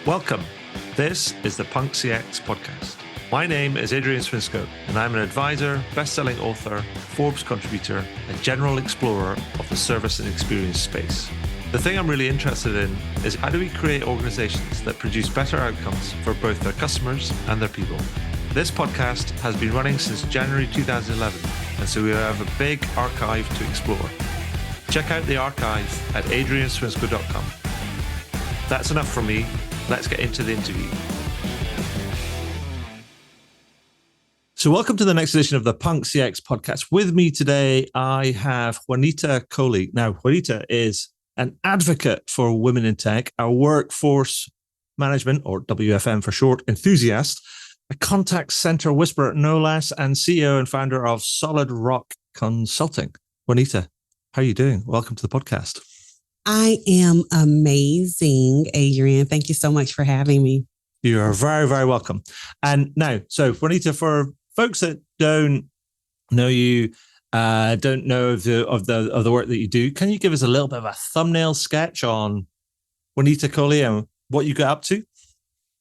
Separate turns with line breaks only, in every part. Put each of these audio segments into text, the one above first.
Welcome. This is the Punk CX podcast. My name is Adrian Swinscoe, and I'm an advisor, best-selling author, Forbes contributor, and general explorer of the service and experience space. The thing I'm really interested in is how do we create organizations that produce better outcomes for both their customers and their people. This podcast has been running since January 2011, and so we have a big archive to explore. Check out the archive at adrianswinscoe.com. That's enough from me. Let's get into the interview. So welcome to the next edition of the Punk CX podcast. With me today, I have Juanita Coley. Now, Juanita is an advocate for women in tech, a workforce management, or WFM for short, enthusiast, a contact center whisperer, no less, and CEO and founder of Solid Rock Consulting. Juanita, how are you doing? Welcome to the podcast.
I am amazing, Adrian. Thank you so much for having me.
You are very, very welcome. And now, so Juanita, for folks that don't know you, don't know of the work that you do, can you give us a little bit of a thumbnail sketch on Juanita Coley and what you get up to?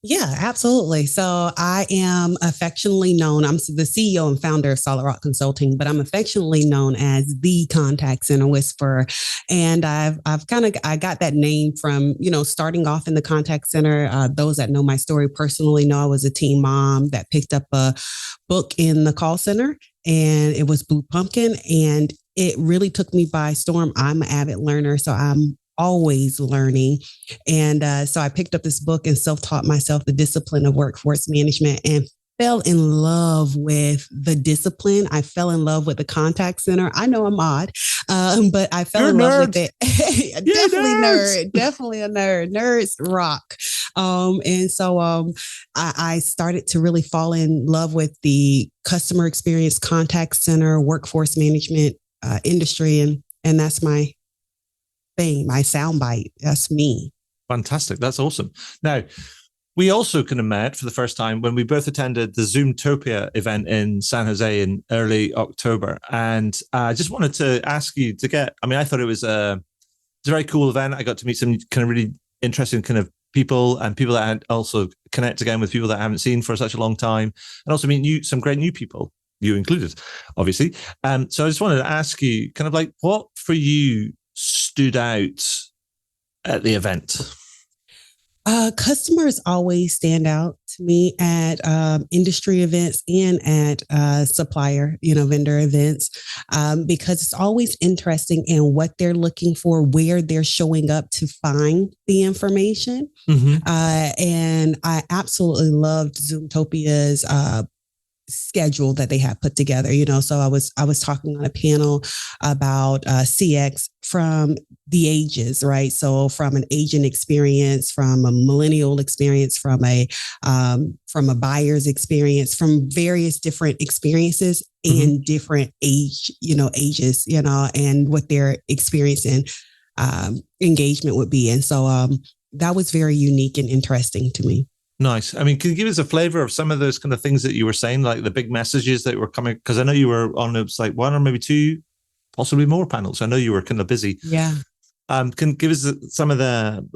Yeah, absolutely. So I am affectionately known, I'm the CEO and founder of Solid Rock Consulting, but I'm affectionately known as the contact center whisperer. And I got that name from, starting off in the contact center. Those that know my story personally know I was a teen mom that picked up a book in the call center, and it was Blue Pumpkin. And it really took me by storm. I'm an avid learner, so I'm always learning. And so I picked up this book and self-taught myself the discipline of workforce management and fell in love with the discipline. I fell in love with the contact center. I know I'm odd, but I fell in love with it. Definitely a nerd. Nerds rock. And so I started to really fall in love with the customer experience, contact center, workforce management industry. And that's my thing, my soundbite. That's me.
Fantastic. That's awesome. Now, we also kind of met for the first time when we both attended the Zoomtopia event in San Jose in early October. And I just wanted to ask you I thought it was a very cool event. I got to meet some kind of really interesting kind of people and people that had also connect again with people that I haven't seen for such a long time, and also meet some great new people, you included, obviously. So I just wanted to ask you kind of like what for you stood out at the event?
Customers always stand out to me at industry events and at supplier, vendor events, because it's always interesting in what they're looking for, where they're showing up to find the information. Mm-hmm. And I absolutely loved Zoomtopia's schedule that they have put together. So I was talking on a panel about CX from the ages, right? So from an agent experience, from a millennial experience, from a buyer's experience, from various different experiences and different ages, and what their experience and engagement would be. And so that was very unique and interesting to me.
Nice. I mean, can you give us a flavor of some of those kind of things that you were saying, like the big messages that were coming? Because I know you were on, it was like one or maybe two, possibly more panels. I know you were kind of busy.
Yeah.
Can give us some of the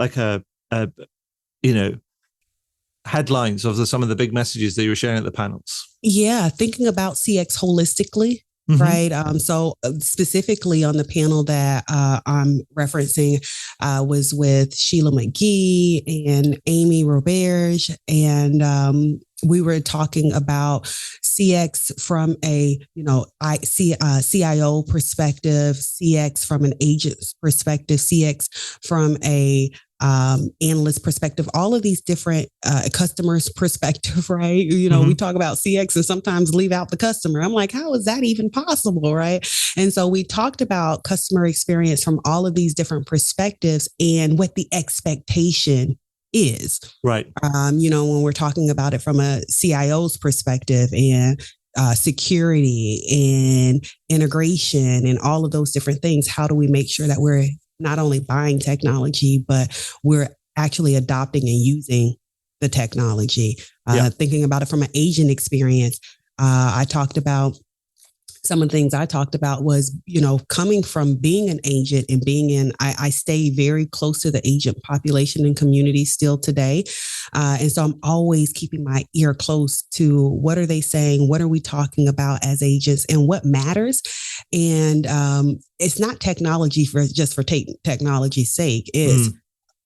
headlines of some of the big messages that you were sharing at the panels?
Yeah, thinking about CX holistically. Mm-hmm. Right. So specifically on the panel that I'm referencing was with Sheila McGee and Amy Roberge. And we were talking about CX from a, CIO perspective, CX from an agent perspective, CX from a analyst perspective, all of these different customers perspective, right? We talk about CX and sometimes leave out the customer. I'm like, how is that even possible, right? And so we talked about customer experience from all of these different perspectives and what the expectation is.
Right.
When we're talking about it from a CIO's perspective and security and integration and all of those different things, how do we make sure that we're not only buying technology, but we're actually adopting and using the technology? Thinking about it from an agent experience, I talked about some of the things I talked about was, coming from being an agent and I stay very close to the agent population and community still today. And so I'm always keeping my ear close to what are they saying? What are we talking about as agents and what matters? And it's not technology for technology's sake. It's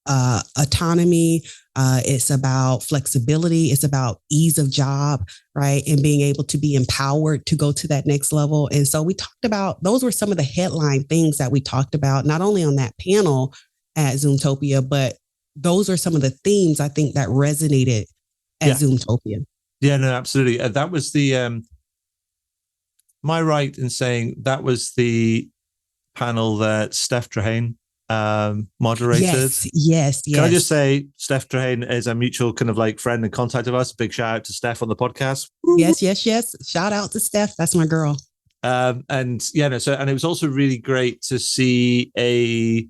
autonomy. It's about flexibility. It's about ease of job, right? And being able to be empowered to go to that next level. And so we talked about, those were some of the headline things that we talked about, not only on that panel at Zoomtopia, but those are some of the themes I think that resonated at Zoomtopia.
Yeah, no, absolutely. That was the, am I right in saying that was the panel that Steph Trehane moderated?
Yes.
Can I just say, Steph Trehane is a mutual kind of like friend and contact of us. Big shout out to Steph on the podcast.
Yes. Shout out to Steph. That's my girl.
And it was also really great to see a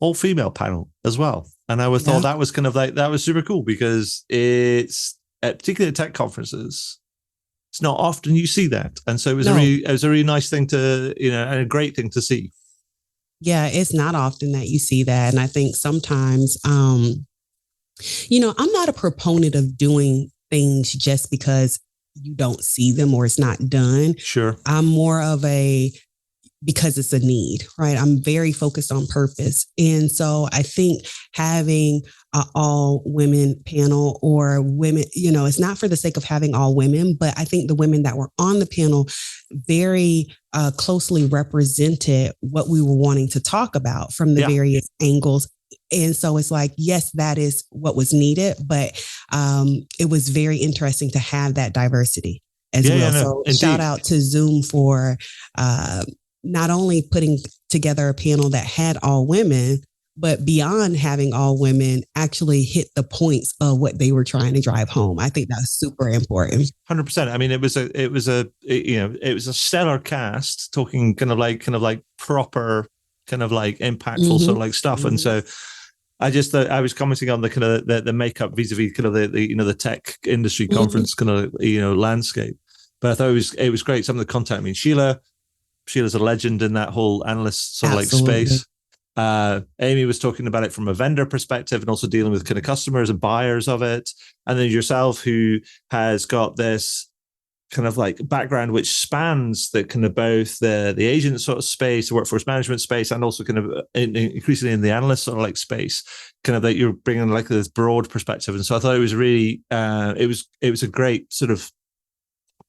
all female panel as well. And I thought that was kind of like, that was super cool because it's particularly at tech conferences. It's not often you see that. And so it was a really nice thing to, and a great thing to see.
Yeah, it's not often that you see that. And I think sometimes, I'm not a proponent of doing things just because you don't see them or it's not done.
Sure.
I'm more of because it's a need, right? I'm very focused on purpose. And so I think having an all women panel or women, it's not for the sake of having all women, but I think the women that were on the panel very closely represented what we were wanting to talk about from the various angles. And so it's like, yes, that is what was needed, but it was very interesting to have that diversity as well. So shout out to Zoom for not only putting together a panel that had all women, but beyond having all women actually hit the points of what they were trying to drive home. I think that's super important.
100%. I mean, it was a stellar cast talking kind of like proper, kind of like impactful sort of like stuff. And so I was commenting on the kind of the makeup vis-a-vis kind of the tech industry conference kind of, landscape. But I thought it was great. Some of the content, I mean, Sheila's a legend in that whole analyst sort of like space. Amy was talking about it from a vendor perspective and also dealing with kind of customers and buyers of it. And then yourself, who has got this kind of like background which spans the kind of both the agent sort of space, the workforce management space, and also kind of increasingly in the analyst sort of like space, kind of that you're bringing like this broad perspective. And so I thought it was really, it was a great sort of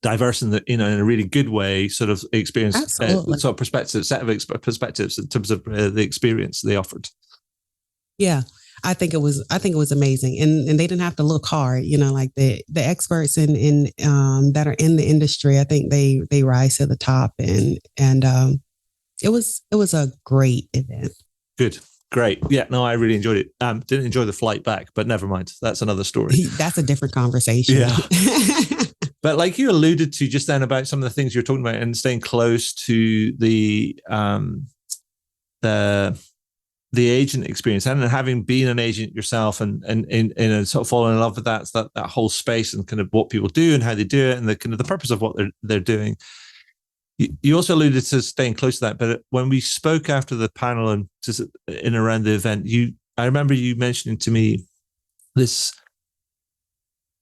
diverse in a really good way sort of experience, sort of set of perspectives in terms of the experience they offered. Yeah,
I think it was amazing, and they didn't have to look hard. Like the experts in that are in the industry, I think they rise to the top, and it was a great event.
Good. Great. Yeah, no, I really enjoyed it. Didn't enjoy the flight back, but never mind. That's another story.
That's a different conversation.
Yeah. But like you alluded to just then about some of the things you're talking about and staying close to the agent experience and having been an agent yourself and sort of falling in love with that whole space and kind of what people do and how they do it and the kind of the purpose of what they're doing. You also alluded to staying close to that, but when we spoke after the panel and just in around the event, I remember you mentioning to me this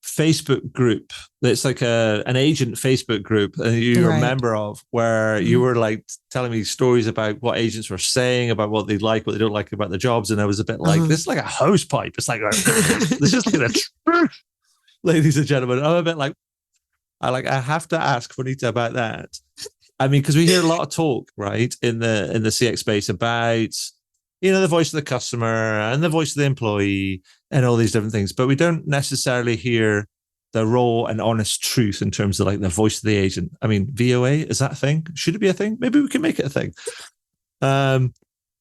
Facebook group that's like an agent Facebook group and you're a member of, where you were like telling me stories about what agents were saying about what they like, what they don't like about the jobs, and I was a bit like, this is like a hose pipe. It's like this is like the truth, ladies and gentlemen. I'm a bit like, I have to ask Juanita about that. I mean, because we hear a lot of talk, right, in the CX space about, the voice of the customer and the voice of the employee and all these different things, but we don't necessarily hear the raw and honest truth in terms of like the voice of the agent. I mean, VOA, is that a thing? Should it be a thing? Maybe we can make it a thing. So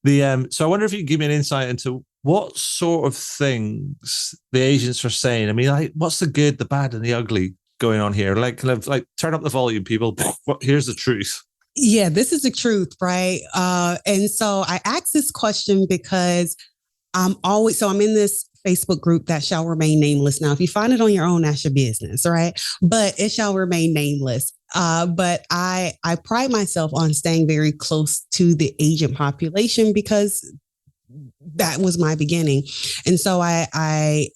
I wonder if you can give me an insight into what sort of things the agents are saying. I mean, like, what's the good, the bad, and the ugly going on here? Like, kind of like turn up the volume, people. Here's the truth.
Yeah, this is the truth, right? And so I asked this question because I'm in this Facebook group that shall remain nameless. Now, if you find it on your own, that's your business, right? But it shall remain nameless. But I pride myself on staying very close to the agent population because that was my beginning. And so I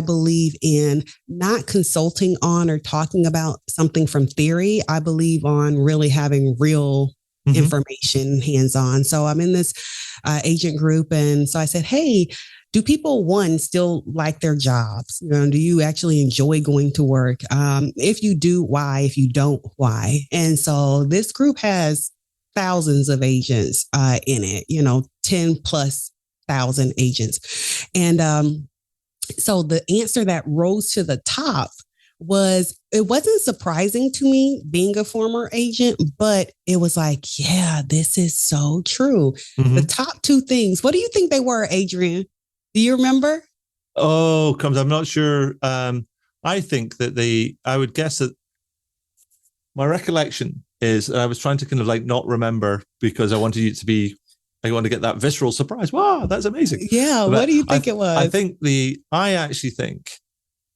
believe in not consulting on or talking about something from theory. I believe on really having real information hands-on. So I'm in this agent group. And so I said, hey, do people, one, still like their jobs? Do you actually enjoy going to work? If you do, why? If you don't, why? And so this group has thousands of agents in it, 10 plus thousand agents. And so the answer that rose to the top it wasn't surprising to me being a former agent, but it was like, yeah, this is so true. The top two things, what do you think they were, Adrian? Do you remember?
Oh, I'm not sure. I think that I would guess that my recollection is I was trying to kind of like not remember because I wanted you to be, I want to get that visceral surprise. Wow, that's amazing.
Yeah. But what do you think it was?
I actually think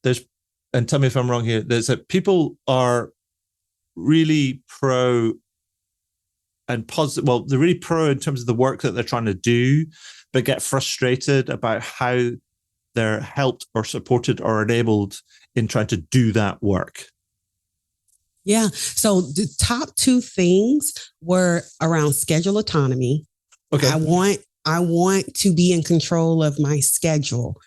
there's, and tell me if I'm wrong here, there's that people are really pro and positive. Well, they're really pro in terms of the work that they're trying to do, but get frustrated about how they're helped or supported or enabled in trying to do that work.
Yeah. So the top two things were around schedule autonomy. Okay. I want to be in control of my schedule.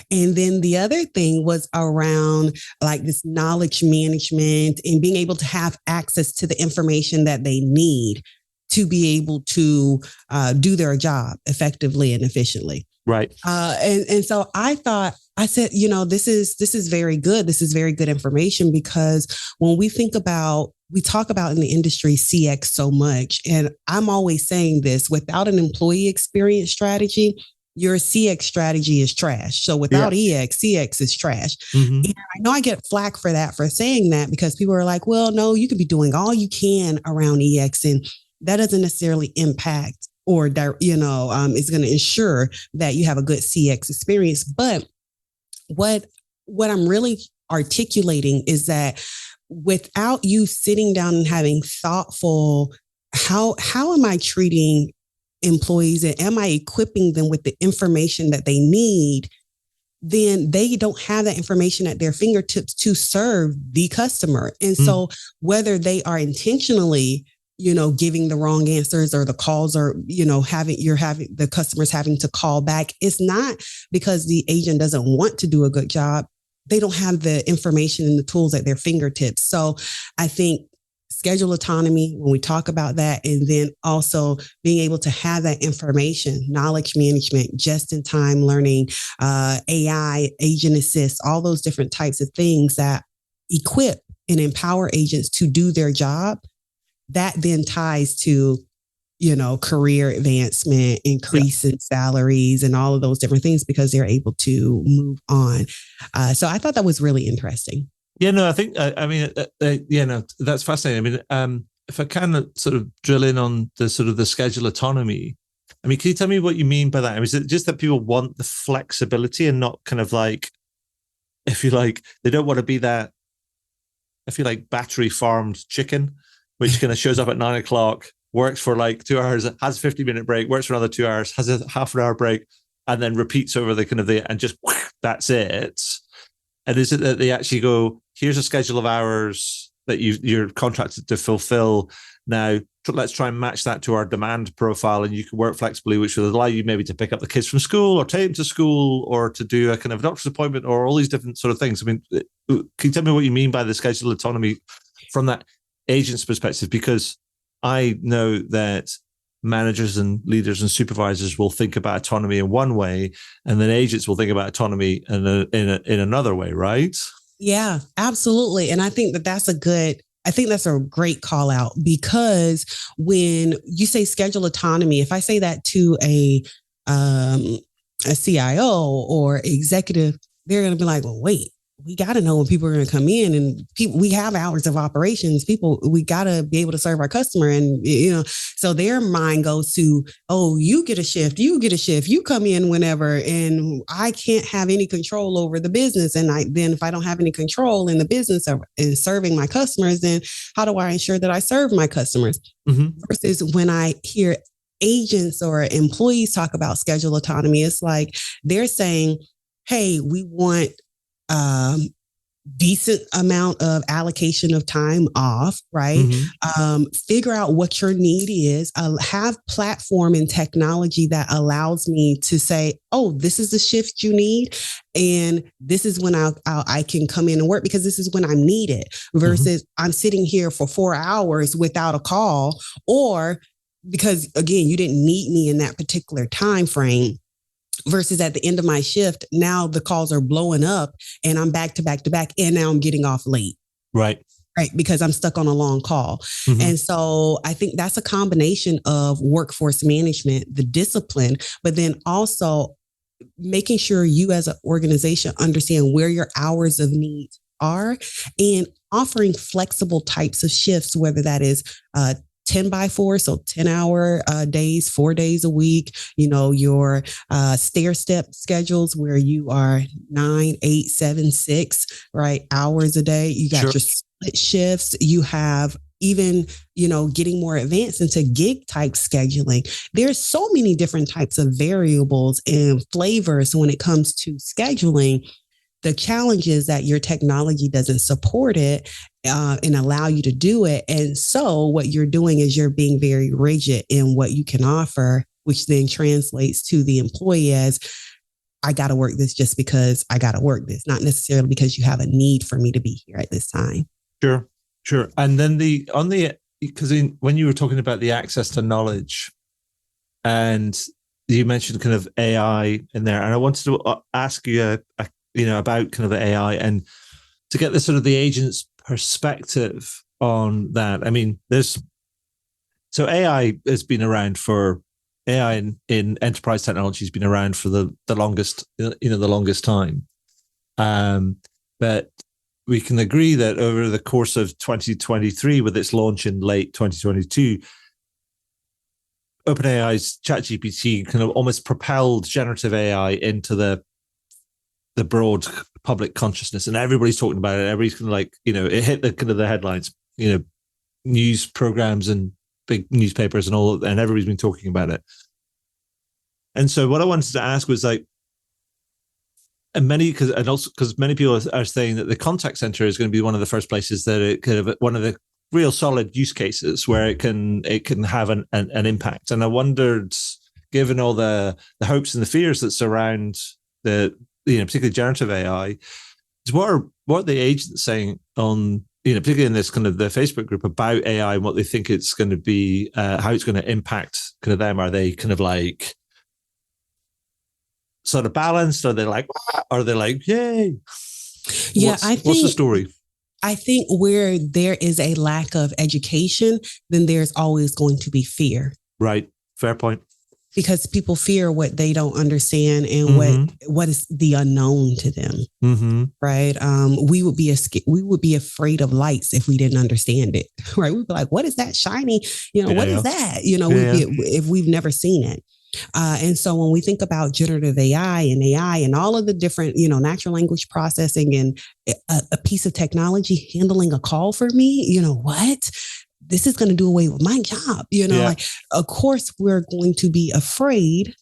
And then the other thing was around like this knowledge management and being able to have access to the information that they need to be able to do their job effectively and efficiently.
Right.
And so I said, this is very good. This is very good information because when we talk about in the industry CX so much, and I'm always saying this, without an employee experience strategy, your CX strategy is trash. So without EX, CX is trash. And I know I get flack for saying that because people are like, well, no, you could be doing all you can around EX and that doesn't necessarily impact or, is going to ensure that you have a good CX experience. But what I'm really articulating is that without you sitting down and having thoughtful, how am I treating employees and am I equipping them with the information that they need, then they don't have that information at their fingertips to serve the customer. And so whether they are intentionally, giving the wrong answers or the calls or, having the customers having to call back, it's not because the agent doesn't want to do a good job. They don't have the information and the tools at their fingertips. So I think schedule autonomy, when we talk about that, and then also being able to have that information, knowledge management, just-in-time learning, AI, agent assist, all those different types of things that equip and empower agents to do their job, that then ties to, career advancement, increase in salaries and all of those different things because they're able to move on. So I thought that was really interesting.
Yeah, no, I think, that's fascinating. I mean, if I can sort of drill in on the sort of the schedule autonomy, I mean, can you tell me what you mean by that? I mean, is it just that people want the flexibility and not kind of like, if you like, they don't want to be that, if you like, battery farmed chicken, which kind of shows up at 9 o'clock, works for like 2 hours, has a 50-minute break, works for another 2 hours, has a half an hour break, and then repeats over the kind of and just that's it. And is it that they actually go, here's a schedule of hours that you're contracted to fulfill. Now, let's try and match that to our demand profile and you can work flexibly, which will allow you maybe to pick up the kids from school or take them to school or to do a kind of doctor's appointment or all these different sort of things. I mean, can you tell me what you mean by the schedule autonomy from that agent's perspective? Because I know that managers and leaders and supervisors will think about autonomy in one way, and then agents will think about autonomy in another way, right?
Yeah, absolutely. And I think that's a great call out because when you say schedule autonomy, if I say that to a CIO or executive, they're going to be like, well, wait, we got to know when people are going to come in, and we have hours of operations. We got to be able to serve our customer. And, so their mind goes to, oh, you get a shift, you come in whenever, and I can't have any control over the business. And then if I don't have any control in the business in serving my customers, then how do I ensure that I serve my customers? Mm-hmm. Versus when I hear agents or employees talk about schedule autonomy, it's like they're saying, hey, we want decent amount of allocation of time off, right? Mm-hmm. Figure out what your need is. Have platform and technology that allows me to say, oh, this is the shift you need, and this is when I can come in and work because this is when I'm needed. Versus I'm sitting here for 4 hours without a call, or because again, you didn't need me in that particular time frame. Versus at the end of my shift, now the calls are blowing up and I'm back to back to back, and now I'm getting off late.
Right.
Because I'm stuck on a long call. Mm-hmm. And so I think that's a combination of workforce management, the discipline, but then also making sure you as an organization understand where your hours of need are and offering flexible types of shifts, whether that is 10x4, so 10-hour days, 4 days a week, your stair-step schedules where you are 9, 8, 7, 6, right, hours a day. You got your split shifts. You have even, getting more advanced into gig type scheduling. There's so many different types of variables and flavors when it comes to scheduling. The challenge is that your technology doesn't support it and allow you to do it. And so what you're doing is you're being very rigid in what you can offer, which then translates to the employee as, I got to work this just because I got to work this, not necessarily because you have a need for me to be here at this time.
Sure. And then because when you were talking about the access to knowledge, and you mentioned kind of AI in there, and I wanted to ask you about kind of the AI and to get the sort of the agent's perspective on that. I mean, so AI has been around AI in enterprise technology has been around for the longest, the longest time. But we can agree that over the course of 2023, with its launch in late 2022, OpenAI's ChatGPT kind of almost propelled generative AI into the broad public consciousness, and everybody's talking about it. Everybody's kind of like, it hit the kind of the headlines, news programs and big newspapers and all, and everybody's been talking about it. And so what I wanted to ask was like, because many people are saying that the contact center is going to be one of the first places that it could have one of the real solid use cases where it can have an impact. And I wondered, given all the hopes and the fears that surround particularly generative AI, what are the agents saying on, particularly in this kind of the Facebook group about AI and what they think it's going to be, how it's going to impact kind of them? Are they kind of like sort of balanced? Are they like, are they like, yay?
Yeah,
what's the story?
I think where there is a lack of education, then there's always going to be fear.
Right. Fair point.
Because people fear what they don't understand and what is the unknown to them, right? We would be afraid of lights if we didn't understand it, right? We'd be like, "What is that shiny? What is that?" If we've never seen it. And so when we think about generative AI and all of the different, natural language processing and a piece of technology handling a call for me, what? This is going to do away with my job. Like, of course, we're going to be afraid.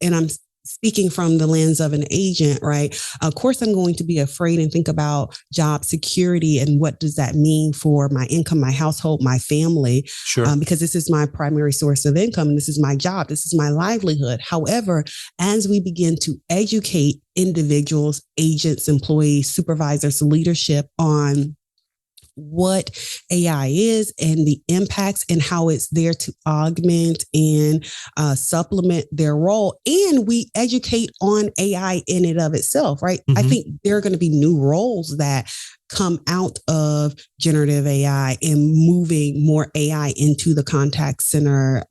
And I'm speaking from the lens of an agent, right? Of course, I'm going to be afraid and think about job security and what does that mean for my income, my household, my family, because this is my primary source of income. And this is my job. This is my livelihood. However, as we begin to educate individuals, agents, employees, supervisors, leadership on what AI is and the impacts and how it's there to augment and supplement their role. And we educate on AI in and of itself, right? I think there are going to be new roles that come out of generative AI and moving more AI into the contact center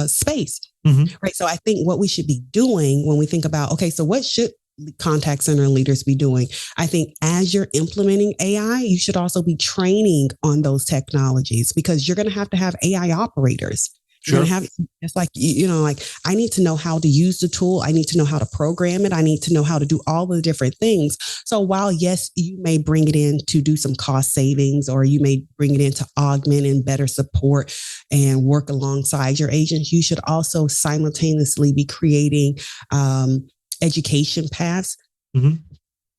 space. Right. So I think what we should be doing when we think about, okay, so what should contact center leaders be doing. I think as you're implementing AI, you should also be training on those technologies, because you're going to have AI operators. You're going to have, it's like, like I need to know how to use the tool. I need to know how to program it. I need to know how to do all the different things. So while, yes, you may bring it in to do some cost savings, or you may bring it in to augment and better support and work alongside your agents, you should also simultaneously be creating education paths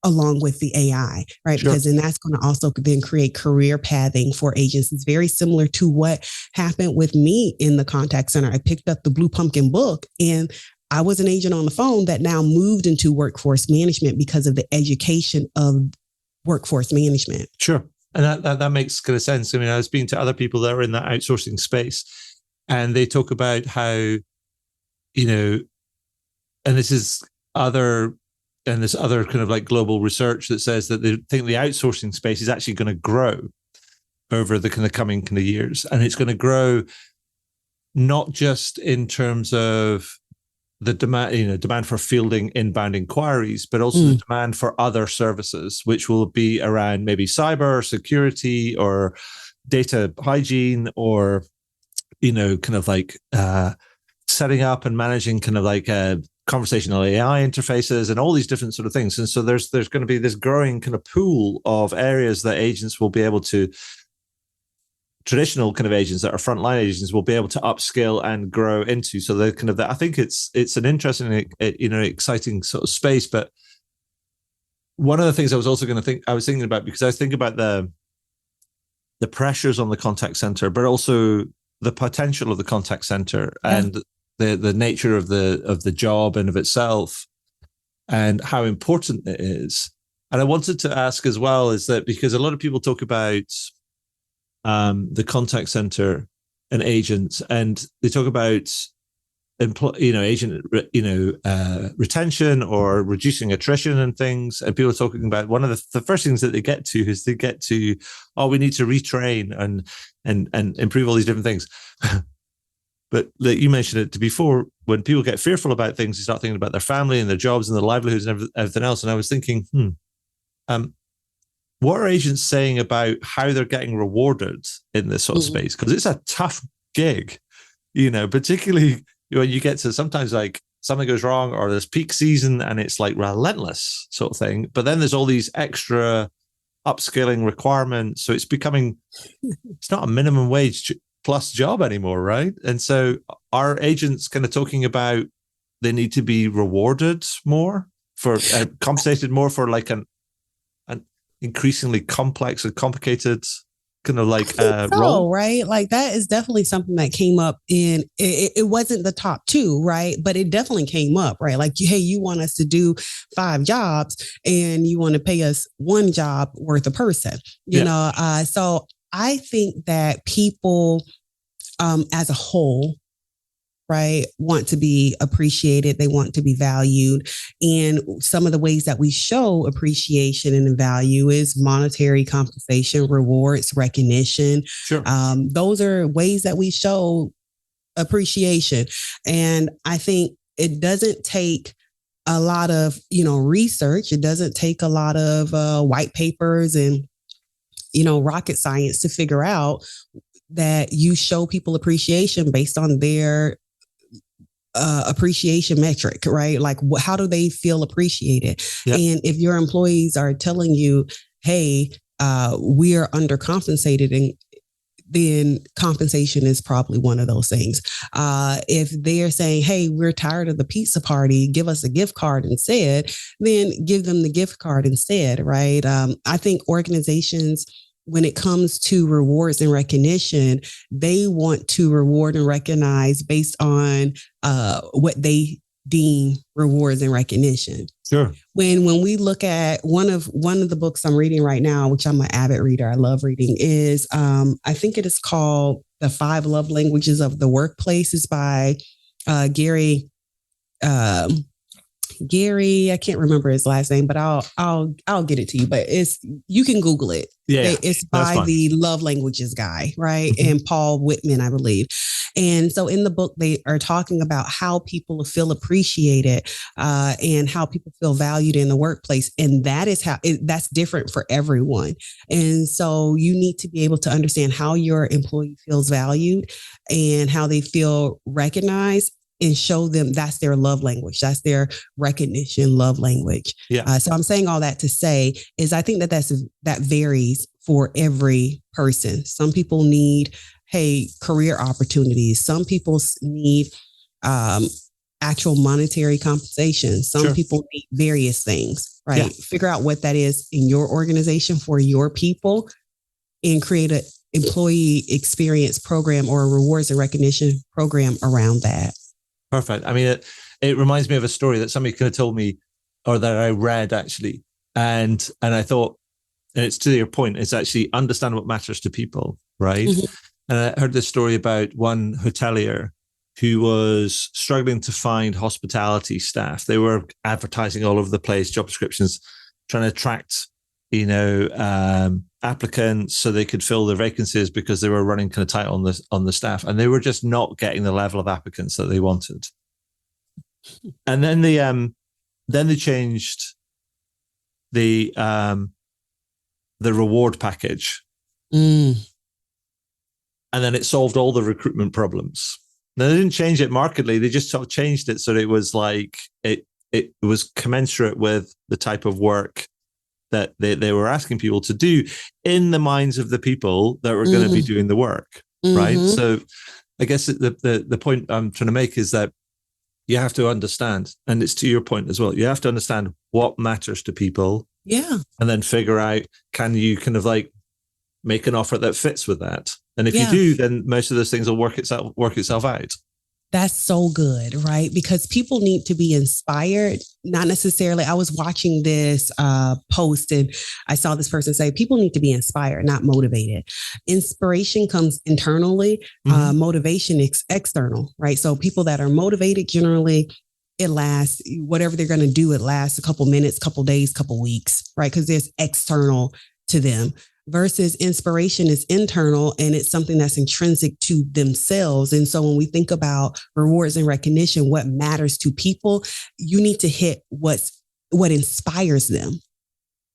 along with the AI, right?
Sure.
Because then that's going to also then create career pathing for agents. It's very similar to what happened with me in the contact center. I picked up the Blue Pumpkin book, and I was an agent on the phone that now moved into workforce management because of the education of workforce management.
Sure. And that makes kind of sense. I mean, I was speaking to other people that are in that outsourcing space, and they talk about how, and this other kind of like global research that says that they think the outsourcing space is actually going to grow over the kind of coming kind of years. And it's going to grow not just in terms of the demand for fielding inbound inquiries, but also the demand for other services, which will be around maybe cyber security or data hygiene, or, kind of like setting up and managing kind of like conversational AI interfaces and all these different sort of things. And so there's going to be this growing kind of pool of areas that agents will be able to, traditional kind of agents that are frontline agents will be able to upskill and grow into. So they're kind of I think it's an interesting, exciting sort of space. But one of the things I was thinking about, because I think about the pressures on the contact center, but also the potential of the contact center and the nature of the job and of itself, and how important it is. And I wanted to ask as well, is that because a lot of people talk about the contact center and agents, and they talk about agent retention or reducing attrition and things, and people are talking about one of the first things that they get to is we need to retrain and improve all these different things. But like you mentioned it before, when people get fearful about things, they start thinking about their family and their jobs and their livelihoods and everything else. And I was thinking, what are agents saying about how they're getting rewarded in this sort of space? Because it's a tough gig, particularly when you get to sometimes like something goes wrong or there's peak season and it's like relentless sort of thing. But then there's all these extra upskilling requirements. So it's not a minimum wage plus job anymore, right? And so are agents kind of talking about they need to be rewarded more for compensated more for like an increasingly complex and complicated kind of like role,
right? Like that is definitely something that came up in it wasn't the top two, right? But it definitely came up, right? Like, hey, you want us to do 5 jobs and you want to pay us 1 job worth a person, so I think that people as a whole, right, want to be appreciated. They want to be valued. And some of the ways that we show appreciation and value is monetary compensation, rewards, recognition.
Sure.
Those are ways that we show appreciation. And I think it doesn't take a lot of, research. It doesn't take a lot of white papers and, rocket science to figure out that you show people appreciation based on their appreciation metric, right? Like how do they feel appreciated? Yep. And if your employees are telling you, hey, we are undercompensated, and then compensation is probably one of those things. If they're saying, hey, we're tired of the pizza party, give us a gift card instead, then give them the gift card instead, right? I think organizations, when it comes to rewards and recognition, they want to reward and recognize based on what they deem rewards and recognition.
Sure.
When we look at one of the books I'm reading right now, which I'm an avid reader, I love reading, is I think it is called The 5 Love Languages of the Workplace. It's by Gary. Gary, I can't remember his last name, but I'll get it to you. But you can Google it.
Yeah,
it's by the Love Languages guy, right? Mm-hmm. And Paul Whitman, I believe. And so in the book, they are talking about how people feel appreciated and how people feel valued in the workplace. And that is that's different for everyone. And so you need to be able to understand how your employee feels valued and how they feel recognized, and show them that's their love language. That's their recognition love language.
Yeah.
So I'm saying all that to say is I think that varies for every person. Some people need, career opportunities. Some people need actual monetary compensation. Some people need various things, right? Yeah. Figure out what that is in your organization for your people and create an employee experience program or a rewards and recognition program around that.
Perfect. I mean, it reminds me of a story that somebody could have told me, or that I read actually, and I thought, and it's to your point, it's actually understand what matters to people, right? Mm-hmm. And I heard this story about one hotelier who was struggling to find hospitality staff. They were advertising all over the place, job descriptions, trying to attract, applicants so they could fill their vacancies because they were running kind of tight on the staff, and they were just not getting the level of applicants that they wanted. And then they changed the reward package, and then it solved all the recruitment problems. Now, they didn't change it markedly; they just sort of changed it so that it was like it was commensurate with the type of work that they were asking people to do in the minds of the people that were going to be doing the work, right? So I guess the point I'm trying to make is that you have to understand, and it's to your point as well, you have to understand what matters to people.
Yeah.
And then figure out, can you kind of like make an offer that fits with that? And if you do, then most of those things will work itself out.
That's so good, right? Because people need to be inspired, not necessarily. I was watching this post and I saw this person say, people need to be inspired, not motivated. Inspiration comes internally, motivation is external, right? So people that are motivated, generally, it lasts, whatever they're going to do, it lasts a couple minutes, couple days, couple weeks, right? Because there's external to them. Versus inspiration is internal and it's something that's intrinsic to themselves. And so when we think about rewards and recognition, what matters to people, you need to hit what inspires them,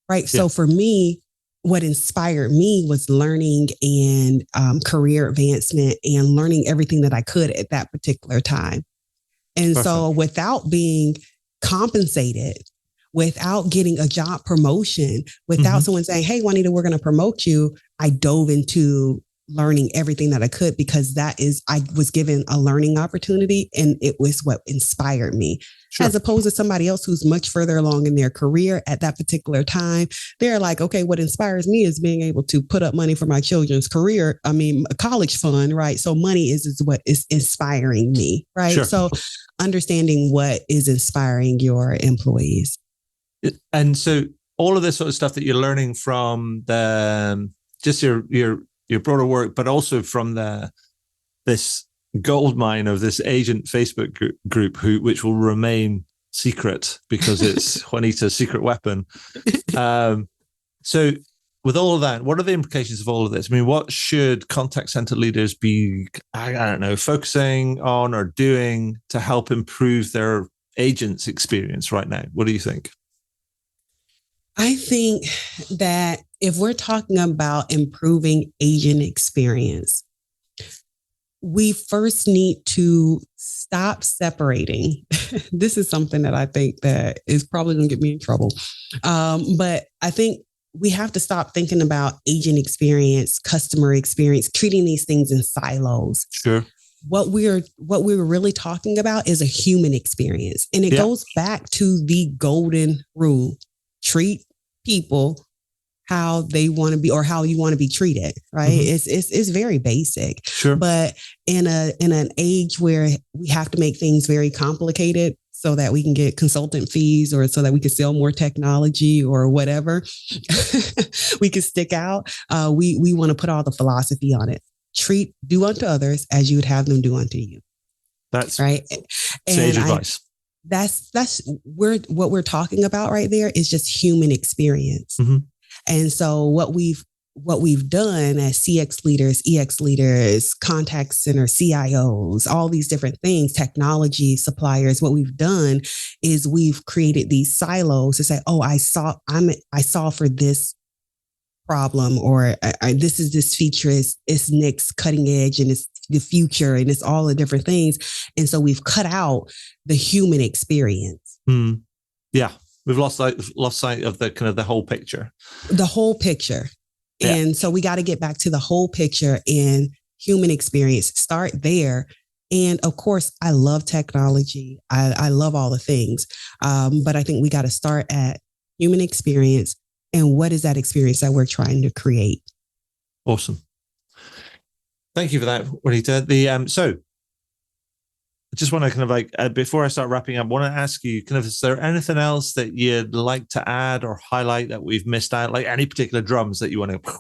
right? Yeah. So for me, what inspired me was learning and career advancement and learning everything that I could at that particular time. And Perfect. So without being compensated, without getting a job promotion, without someone saying, hey, Juanita, we're going to promote you, I dove into learning everything that I could because I was given a learning opportunity and it was what inspired me. Sure. As opposed to somebody else who's much further along in their career at that particular time. They're like, okay, what inspires me is being able to put up money for my children's career. I mean, a college fund, right? So money is what is inspiring me, right? Sure. So understanding what is inspiring your employees.
And so all of this sort of stuff that you're learning from just your broader work, but also from this gold mine of this agent Facebook group, which will remain secret because it's Juanita's secret weapon. So with all of that, what are the implications of all of this? I mean, what should contact center leaders be, I don't know, focusing on or doing to help improve their agents' experience right now? What do you think?
I think that if we're talking about improving agent experience, we first need to stop separating. This is something that I think that is probably going to get me in trouble. But I think we have to stop thinking about agent experience, customer experience, treating these things in silos.
Sure.
What we're really talking about is a human experience. And it goes back to the golden rule. Treat people how they want to be or how you want to be treated, right? It's very basic.
Sure.
But in an age where we have to make things very complicated so that we can get consultant fees or so that we can sell more technology or whatever, we can stick out. We want to put all the philosophy on it. Do unto others as you would have them do unto you.
That's
right.
Sage advice.
what we're talking about right there is just human experience.
Mm-hmm.
And so what we've done as CX leaders, EX leaders, contact center, CIOs, all these different things, technology suppliers, what we've done is we've created these silos to say, oh, I saw for this problem, or this feature is next cutting edge and it's the future and it's all the different things. And so we've cut out the human experience.
Mm. Yeah. We've lost sight of the kind of the whole picture.
The whole picture. Yeah. And so we got to get back to the whole picture and human experience. Start there. And of course, I love technology. I love all the things. But I think we got to start at human experience. And what is that experience that we're trying to create?
Awesome. Thank you for that, Juanita. So I just want to kind of like, before I start wrapping up, I want to ask you kind of, is there anything else that you'd like to add or highlight that we've missed out? Like any particular drums that you want to,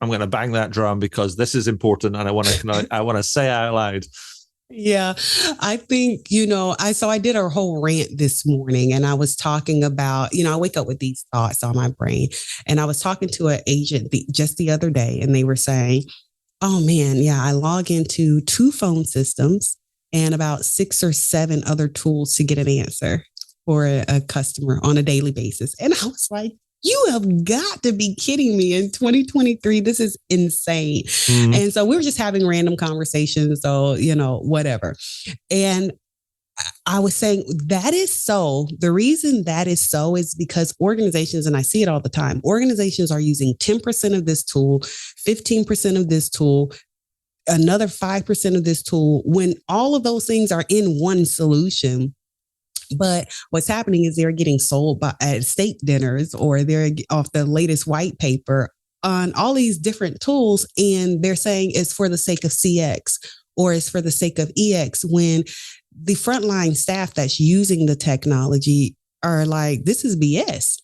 I'm going to bang that drum because this is important and I want to say out loud.
Yeah, I think, I did a whole rant this morning and I was talking about, I wake up with these thoughts on my brain, and I was talking to an agent just the other day, and they were saying, oh man, yeah, I log into 2 phone systems and about 6 or 7 other tools to get an answer for a customer on a daily basis. And I was like, you have got to be kidding me. In 2023, this is insane. Mm-hmm. And so we were just having random conversations. So, whatever. And I was saying that is so. The reason that is so is because organizations, and I see it all the time, organizations are using 10% of this tool, 15% of this tool, another 5% of this tool, when all of those things are in one solution. But what's happening is they're getting sold at steak dinners, or they're off the latest white paper on all these different tools. And they're saying it's for the sake of CX or it's for the sake of EX, when the frontline staff that's using the technology are like, this is BS.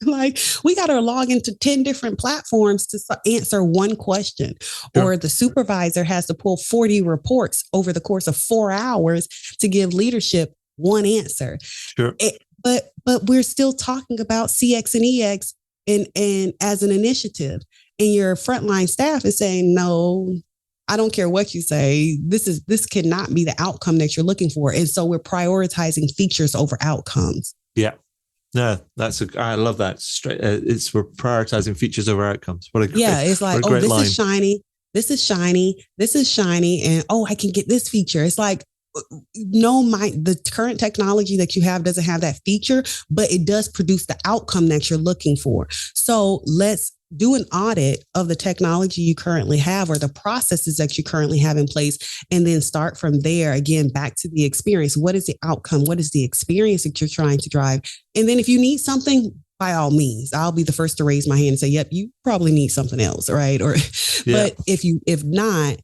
Like, we got to log into 10 different platforms to answer one question. Sure. Or the supervisor has to pull 40 reports over the course of 4 hours to give leadership one answer. Sure. But we're still talking about CX and EX and as an initiative. And your frontline staff is saying, no, I don't care what you say. This cannot be the outcome that you're looking for. And so we're prioritizing features over outcomes. Yeah.
No, I love that. We're prioritizing features over outcomes.
It's like, oh, this is shiny. This is shiny. This is shiny. And I can get this feature. It's like, no, the current technology that you have doesn't have that feature, but it does produce the outcome that you're looking for. So let's do an audit of the technology you currently have or the processes that you currently have in place, and then start from there. Again, back to the experience. What is the outcome? What is the experience that you're trying to drive? And then if you need something, by all means, I'll be the first to raise my hand and say, yep, you probably need something else, right? Or, yeah. But if not,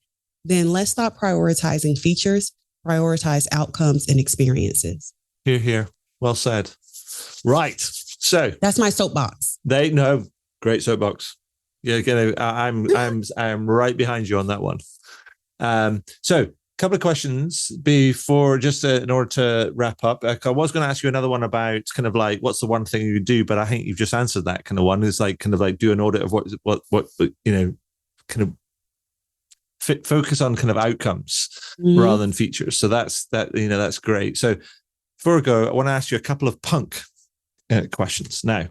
then let's stop prioritizing features. Prioritize outcomes and experiences.
Hear, hear. Well said. Right. So
that's my soapbox.
Great soapbox. Yeah, I'm right behind you on that one. So a couple of questions before, just in order to wrap up. I was going to ask you another one about kind of like, what's the one thing you do? But I think you've just answered that kind of one. Is like kind of like do an audit of what kind of focus on kind of outcomes rather than features. So that's great. So before I go, I want to ask you a couple of punk questions now.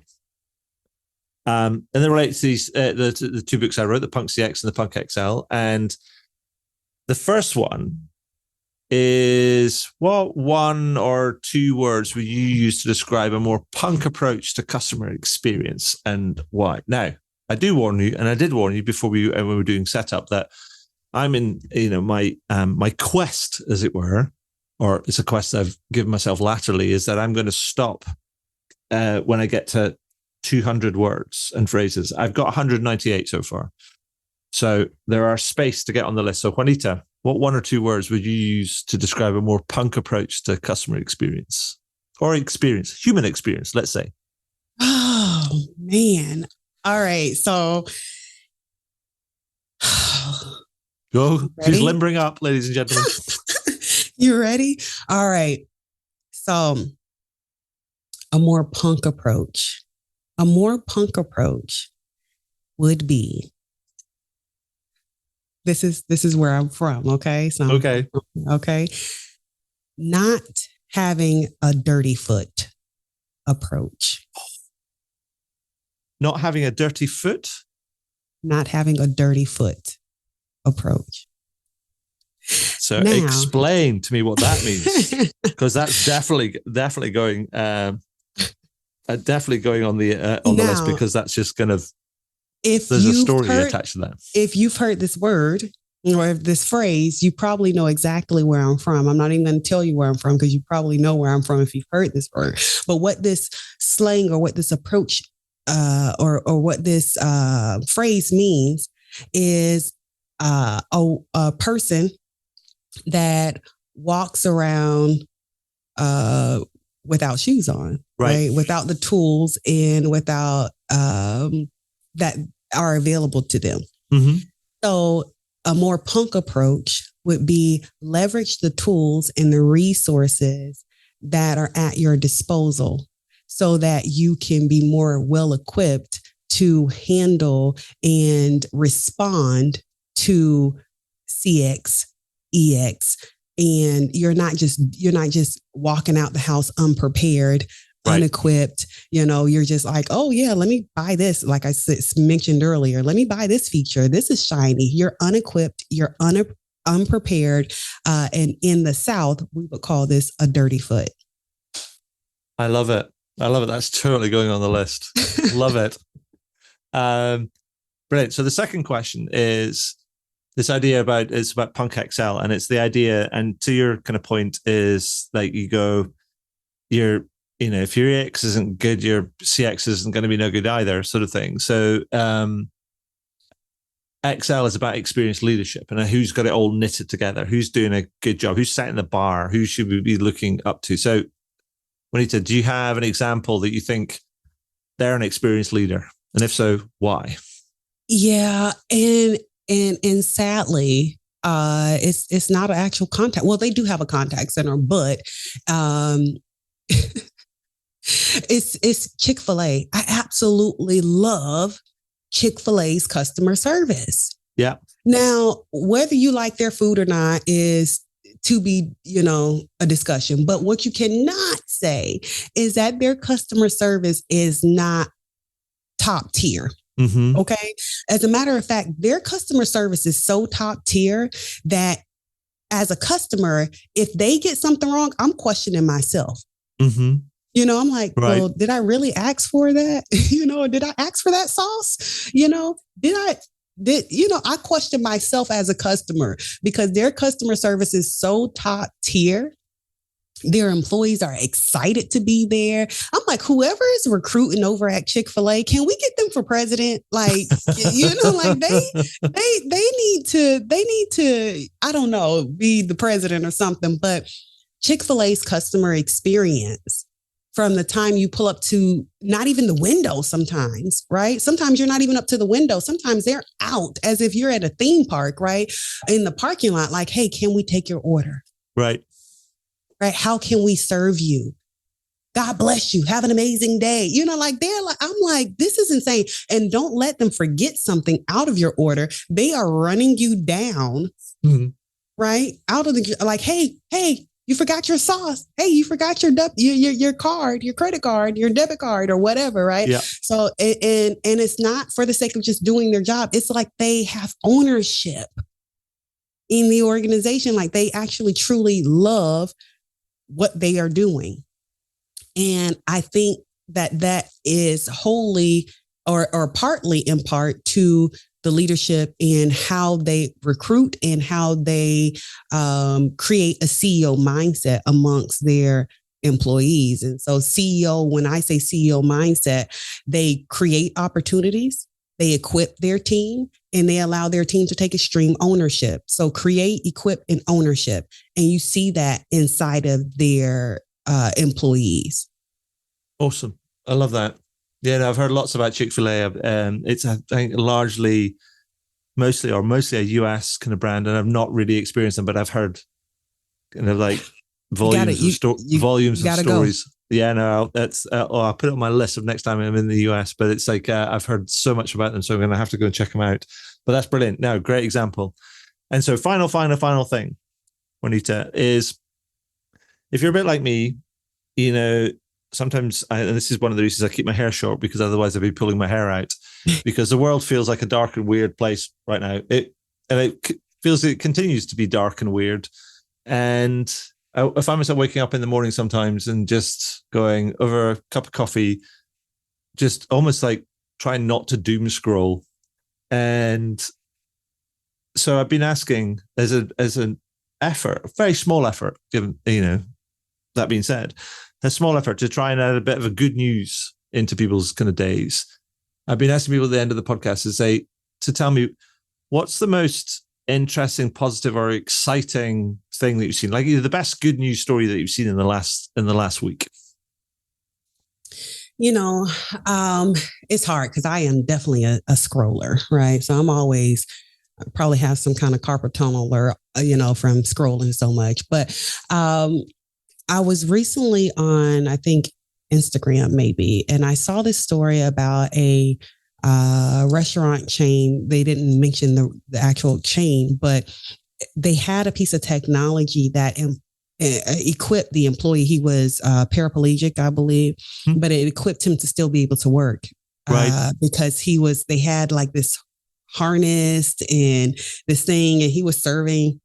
And they relate to these the 2 books I wrote, the Punk CX and the Punk XL. And the first one is, what 1 or 2 words would you use to describe a more punk approach to customer experience, and why? Now, I do warn you, and I did warn you before we were doing setup, that I'm in, my quest, as it were, or it's a quest I've given myself laterally, is that I'm going to stop when I get to 200 words and phrases. I've got 198 so far. So there are space to get on the list. So Juanita, what 1 or 2 words would you use to describe a more punk approach to customer experience, or human experience, let's say?
Oh, man. All right. So...
Go. She's limbering up, ladies and gentlemen.
You ready? All right. So a more punk approach. A more punk approach would be this is where I'm from, okay? So okay. Not having a dirty foot approach.
Not having a dirty foot?
Not having a dirty foot approach.
So explain to me what that means, because that's definitely going definitely going on the list, because that's just kind of, there's a story attached to that.
If you've heard this word or this phrase, you probably know exactly where I'm from. I'm not even going to tell you where I'm from, because you probably know where I'm from if you've heard this word. But what this slang or what this approach or what this phrase means is a person that walks around without shoes on, right? Without the tools and without that are available to them.
Mm-hmm.
So a more punk approach would be leverage the tools and the resources that are at your disposal so that you can be more well equipped to handle and respond to CX, EX. And you're not just walking out the house unprepared, unequipped. You're just like, oh yeah, let me buy this. Like I mentioned earlier, let me buy this feature. This is shiny. You're unequipped. You're unprepared. And in the South, we would call this a dirty foot.
I love it. That's totally going on the list. Love it. Brilliant. So the second question is this idea about Punk XL, and it's the idea, and to your kind of point is like if your EX isn't good, your CX isn't going to be no good either, sort of thing. So XL is about experienced leadership and who's got it all knitted together, who's doing a good job, who's setting the bar, who should we be looking up to. So Juanita, do you have an example that you think they're an experienced leader? And if so, why? Yeah.
And sadly, it's not an actual contact. Well, they do have a contact center, but it's Chick-fil-A. I absolutely love Chick-fil-A's customer service.
Yeah.
Now, whether you like their food or not is to be, a discussion. But what you cannot say is that their customer service is not top tier.
Mm-hmm.
Okay. As a matter of fact, their customer service is so top tier that as a customer, if they get something wrong, I'm questioning myself.
Mm-hmm.
I'm like, well, did I really ask for that? Did I ask for that sauce? I question myself as a customer because their customer service is so top tier. Their employees are excited to be there. I'm like, whoever is recruiting over at Chick-fil-A, can we get them for president? Like, like they need to, I don't know, be the president or something. But Chick-fil-A's customer experience from the time you pull up to not even the window sometimes, right? Sometimes you're not even up to the window. Sometimes they're out as if you're at a theme park, right? In the parking lot, like, hey, can we take your order?
Right.
How can we serve you? God bless you. Have an amazing day. I'm like, this is insane. And don't let them forget something out of your order. They are running you down, right? Out of the, like, hey, you forgot your sauce. Hey, you forgot your card, your credit card, your debit card or whatever, right?
Yeah.
So, and it's not for the sake of just doing their job. It's like they have ownership in the organization. Like they actually truly love what they are doing. And I think that is wholly or partly in part to the leadership in how they recruit and how they create a CEO mindset amongst their employees. And so when I say CEO mindset, they create opportunities, they equip their team, and they allow their team to take extreme ownership. So create, equip, and ownership. And you see that inside of their employees.
Awesome. I love that. Yeah, no, I've heard lots about Chick-fil-A. It's, I think, mostly a US kind of brand, and I've not really experienced them, but I've heard kind of like volumes of stories.
Go.
Yeah, no, that's I'll put it on my list of next time I'm in the US. But it's like I've heard so much about them, so I'm going to have to go and check them out. But that's brilliant. No, great example. And so, final thing, Juanita, is if you're a bit like me, sometimes, and this is one of the reasons I keep my hair short, because otherwise I'd be pulling my hair out, because the world feels like a dark and weird place right now. It feels it continues to be dark and weird. And I find myself waking up in the morning sometimes and just going over a cup of coffee, just almost like trying not to doom scroll. And so I've been asking as an effort, a very small effort, given, that being said, a small effort to try and add a bit of a good news into people's kind of days. I've been asking people at the end of the podcast to tell me what's the most interesting, positive, or exciting thing that you've seen, like either the best good news story that you've seen in the last week.
It's hard because I am definitely a scroller, right? So I'm always probably have some kind of carpal tunnel or, from scrolling so much. But I was recently on, I think, Instagram maybe, and I saw this story about a restaurant chain. They didn't mention the actual chain, but they had a piece of technology that equipped the employee. He was paraplegic, I believe, but it equipped him to still be able to work.
Right.
Because they had like this harness and this thing, and he was serving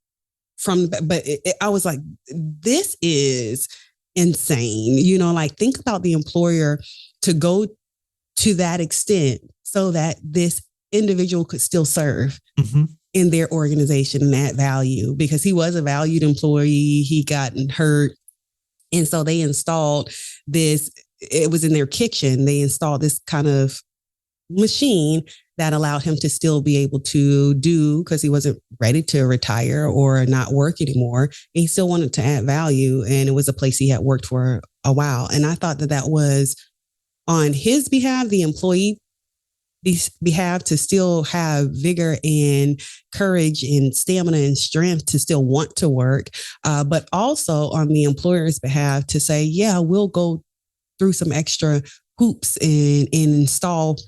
I was like, this is insane. Think about the employer to go to that extent so that this individual could still serve in their organization and add value, because he was a valued employee. He gotten hurt. And so they installed this, it was in their kitchen. They installed this kind of machine that allowed him to still be able to do, because he wasn't ready to retire or not work anymore. He still wanted to add value. And it was a place he had worked for a while. And I thought that was on his behalf, the employee behalf, to still have vigor and courage and stamina and strength to still want to work. But also on the employer's behalf to say, yeah, we'll go through some extra hoops and install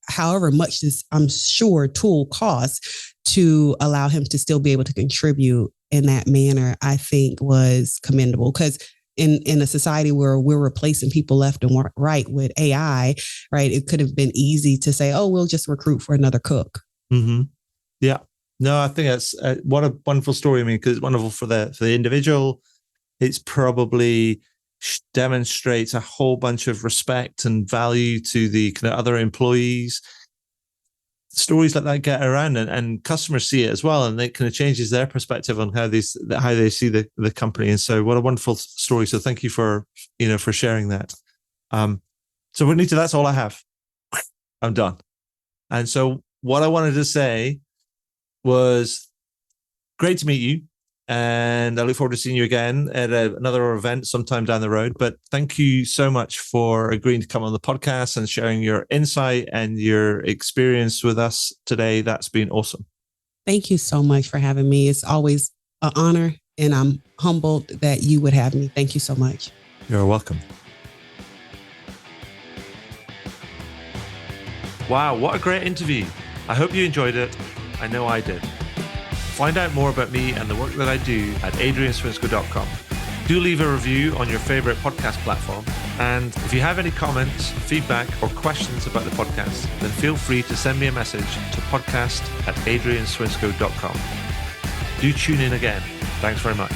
however much this, I'm sure, tool costs to allow him to still be able to contribute in that manner, I think was commendable. Because in a society where we're replacing people left and right with AI, right, it could have been easy to say, oh, we'll just recruit for another cook.
Mm-hmm. Yeah. No, I think that's what a wonderful story. I mean, because it's wonderful for the individual. It's probably demonstrates a whole bunch of respect and value to the kind of other employees. Stories like that get around, and customers see it as well, and it kind of changes their perspective on how they see the company. And so, what a wonderful story! So, thank you for sharing that. So, Juanita, that's all I have. I'm done. And so, what I wanted to say was, great to meet you. And I look forward to seeing you again at another event sometime down the road. But thank you so much for agreeing to come on the podcast and sharing your insight and your experience with us today. That's been awesome.
Thank you so much for having me. It's always an honor, and I'm humbled that you would have me. Thank you so much.
You're welcome. Wow, what a great interview. I hope you enjoyed it. I know I did. Find out more about me and the work that I do at adrianswinscoe.com. Do leave a review on your favorite podcast platform. And if you have any comments, feedback, or questions about the podcast, then feel free to send me a message to podcast@adrianswinscoe.com. Do tune in again. Thanks very much.